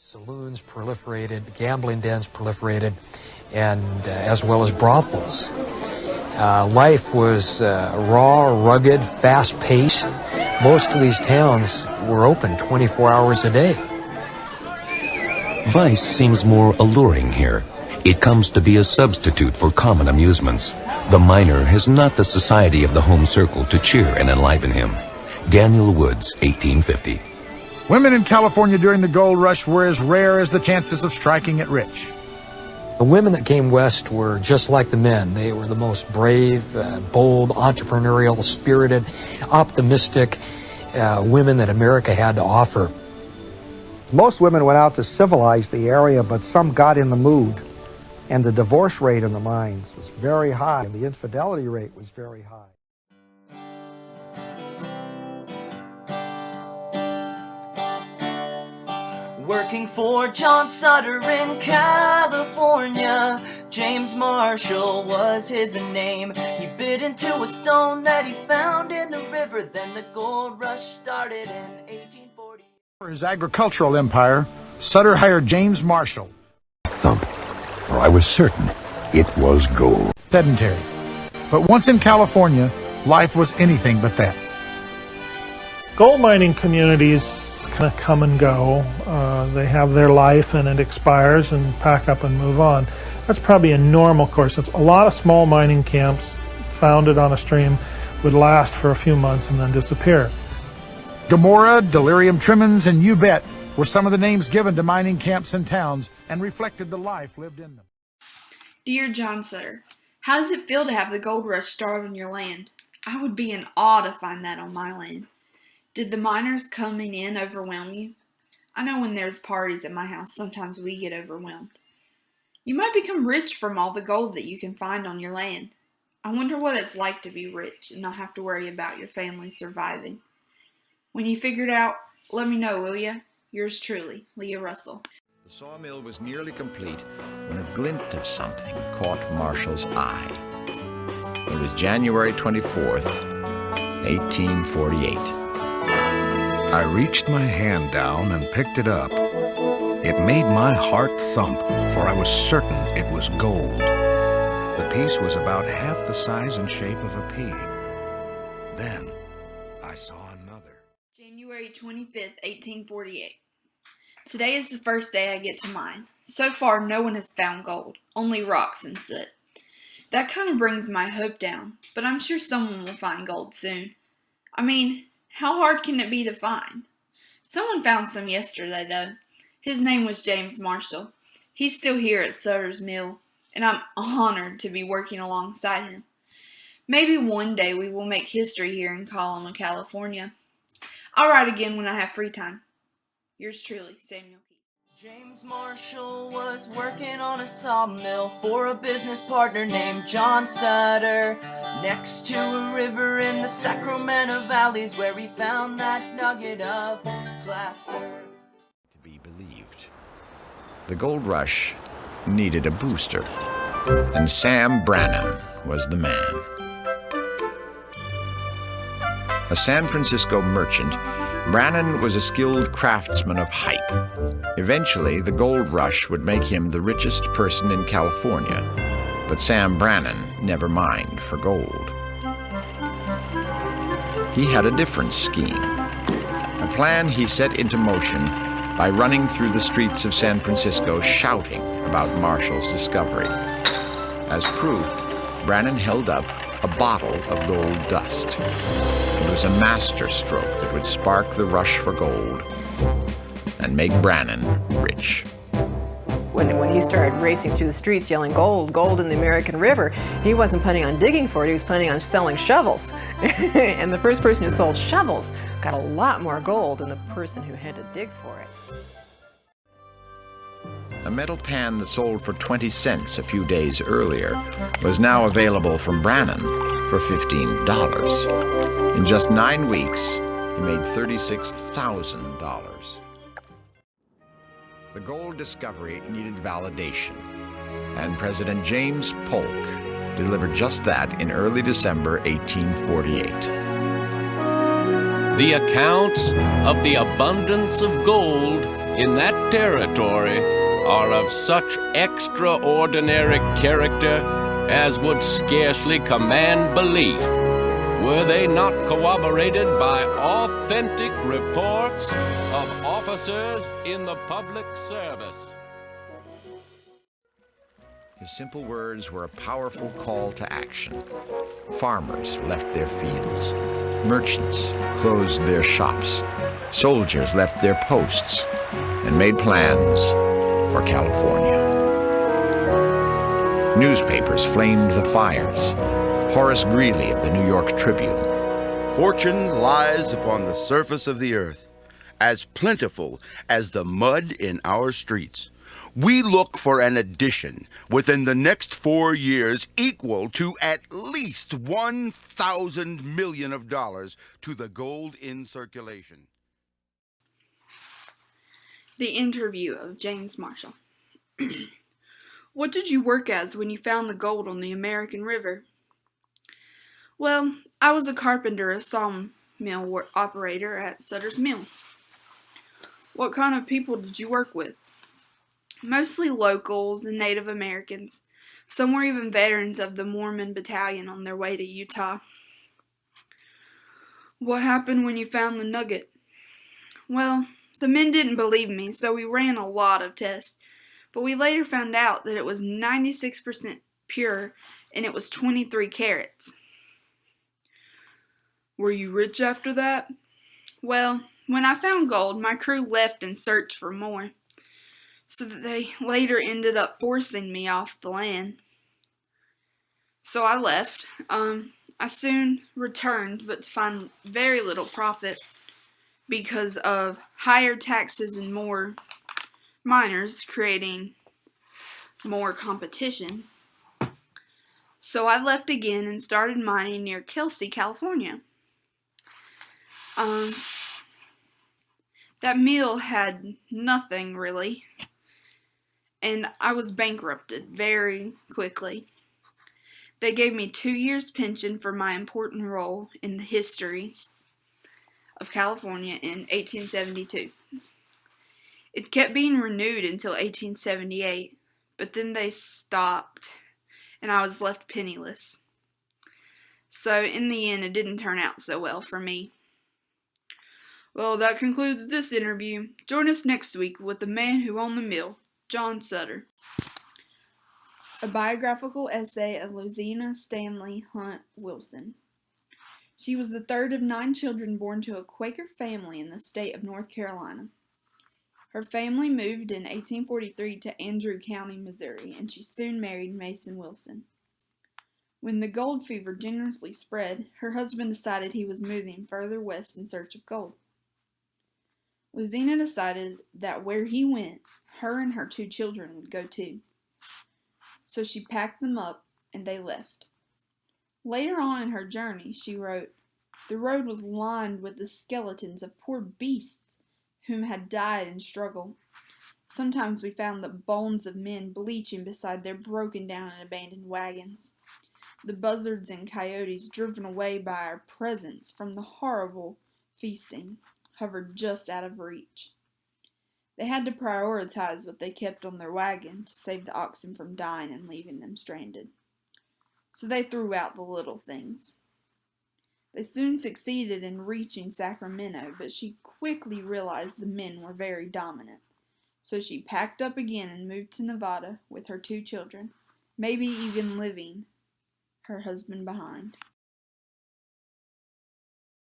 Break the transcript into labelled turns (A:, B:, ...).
A: Saloons proliferated, gambling dens proliferated, and as well as brothels. Life was raw, rugged, fast-paced. Most of these towns were open 24 hours a day.
B: Vice seems more alluring here. It comes to be a substitute for common amusements. The miner has not the society of the home circle to cheer and enliven him. Daniel Woods, 1850.
C: Women in California during the gold rush were as rare as the chances of striking it rich.
A: The women that came west were just like the men. They were the most brave, bold, entrepreneurial, spirited, optimistic women that America had to offer.
D: Most women went out to civilize the area, but some got in the mood. And the divorce rate in the mines was very high, and the infidelity rate was very high.
E: Working for John Sutter in California, James Marshall was his name. He bit into a stone that he found in the river. Then the gold rush started in 1840.
C: For his agricultural empire, Sutter hired James Marshall.
F: Thump, for I was certain it was gold.
C: Sedentary. But once in California, life was anything but that.
G: Gold mining communities kind of come and go. They have their life and it expires and pack up and move on. That's probably a normal course. A lot of small mining camps founded on a stream would last for a few months and then disappear.
C: Gomorrah, Delirium Tremens, and You Bet were some of the names given to mining camps and towns and reflected the life lived in them.
H: Dear John Sutter, how does it feel to have the gold rush start on your land? I would be in awe to find that on my land. Did the miners coming in overwhelm you? I know when there's parties at my house, sometimes we get overwhelmed. You might become rich from all the gold that you can find on your land. I wonder what it's like to be rich and not have to worry about your family surviving. When you figure it out, let me know, will ya? Yours truly, Leah Russell.
I: The sawmill was nearly complete when a glint of something caught Marshall's eye. It was January 24th, 1848.
J: I reached my hand down and picked it up. It made my heart thump, for I was certain it was gold. The piece was about half the size and shape of a pea. Then I saw another.
H: January 25th, 1848. Today is the first day I get to mine. So far, no one has found gold, only rocks and soot. That kind of brings my hope down, but I'm sure someone will find gold soon. I mean, how hard can it be to find? Someone found some yesterday, though. His name was James Marshall. He's still here at Sutter's Mill, and I'm honored to be working alongside him. Maybe one day we will make history here in Colima, California. I'll write again when I have free time. Yours truly, Samuel Keith.
E: James Marshall was working on a sawmill for a business partner named John Sutter, next to a river in the Sacramento valleys where he found that nugget of placer.
I: To be believed. The gold rush needed a booster, and Sam Brannan was the man. A San Francisco merchant, Brannan was a skilled craftsman of hype. Eventually, the gold rush would make him the richest person in California, but Sam Brannan never mined for gold. He had a different scheme, a plan he set into motion by running through the streets of San Francisco shouting about Marshall's discovery. As proof, Brannan held up a bottle of gold dust. It was a master stroke that would spark the rush for gold and make Brannan rich.
K: When he started racing through the streets yelling gold, gold in the American River, he wasn't planning on digging for it, he was planning on selling shovels. And the first person who sold shovels got a lot more gold than the person who had to dig for it.
I: A metal pan that sold for 20 cents a few days earlier was now available from Brannan for $15. In just 9 weeks, he made $36,000. The gold discovery needed validation, and President James Polk delivered just that in early December 1848.
L: The accounts of the abundance of gold in that territory are of such extraordinary character as would scarcely command belief, were they not corroborated by authentic reports of officers in the public service.
I: His simple words were a powerful call to action. Farmers left their fields. Merchants closed their shops. Soldiers left their posts and made plans for California. Newspapers flamed the fires. Horace Greeley of the New York Tribune.
M: Fortune lies upon the surface of the earth, as plentiful as the mud in our streets. We look for an addition within the next 4 years equal to at least $1,000 million to the gold in circulation.
H: The interview of James Marshall. What did you work as when you found the gold on the American River? Well, I was a carpenter, a sawmill operator at Sutter's Mill. What kind of people did you work with? Mostly locals and Native Americans. Some were even veterans of the Mormon Battalion on their way to Utah. What happened when you found the nugget? Well, the men didn't believe me, so we ran a lot of tests, but we later found out that it was 96% pure and it was 23 carats. Were you rich after that? Well, when I found gold, my crew left and searched for more, so that they later ended up forcing me off the land. So I left. I soon returned, but to find very little profit because of higher taxes and more miners, creating more competition. So I left again and started mining near Kelsey, California. That mill had nothing really, and I was bankrupted very quickly. They gave me 2 years pension for my important role in the history of California in 1872. It kept being renewed until 1878, but then they stopped, and I was left penniless. So in the end, it didn't turn out so well for me. Well, that concludes this interview. Join us next week with the man who owned the mill, John Sutter. A biographical essay of Louisiana Stanley Hunt Wilson. She was the third of 9 children born to a Quaker family in the state of North Carolina. Her family moved in 1843 to Andrew County, Missouri, and she soon married Mason Wilson. When the gold fever generously spread, her husband decided he was moving further west in search of gold. Louisiana decided that where he went, her and her 2 children would go too. So she packed them up and they left. Later on in her journey, she wrote, "The road was lined with the skeletons of poor beasts whom had died in struggle. Sometimes we found the bones of men bleaching beside their broken down and abandoned wagons. The buzzards and coyotes, driven away by our presence from the horrible feasting, hovered just out of reach. They had to prioritize what they kept on their wagon to save the oxen from dying and leaving them stranded. So they threw out the little things. They soon succeeded in reaching Sacramento, but she quickly realized the men were very dominant. So she packed up again and moved to Nevada with her 2 children, maybe even leaving her husband behind."